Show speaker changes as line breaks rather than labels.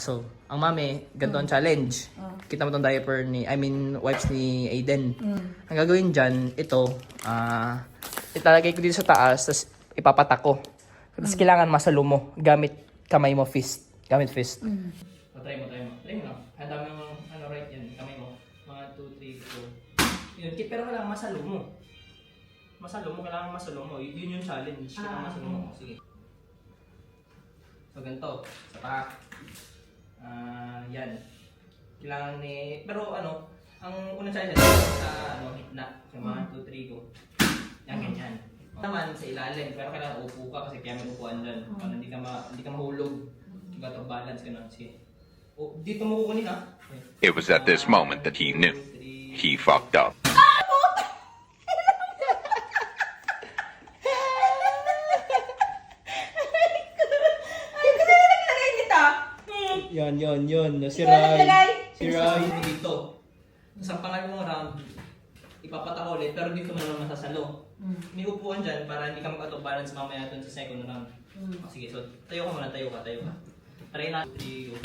So, ang mami, ganito ang challenge. Kita mo tong diaper wipes ni Aiden. Ang gagawin dyan, ito, italagay ko dito sa taas, tapos ipapatak ko. Tapos kailangan masalo mo, gamit kamay mo, fist. Gamit fist. Try mo. Try mo lang. Handa mo yung right yan, kamay mo. 1, 2, 3, 4. Yun, pero kailangan masalo mo. Kailangan masalo mo. Yun yung challenge. Kailangan masalo mo. Sige. So, ganito. Sapak. Yan. Kailangan pero ang unang challenge sa hitna. So, 1, 2, 3, go. Yan, ganyan. Naman sa ilalim, pero kailangan upo ka kasi kaya may upuan dyan. Para hindi ka mahulog. You got to balance ka na. Sige. Dito mo kukunin ha.
It was at this moment that he knew he fucked up.
Yan. Si Rai. Dito. Sa pangalawang round, ipapata ko ulit, pero dito mo naman masasalo. May upuan dyan para hindi ka mag-auto-balance mamaya dun sa second round. Sige, so tayo ka muna, tayo ka. Try na. 3, go.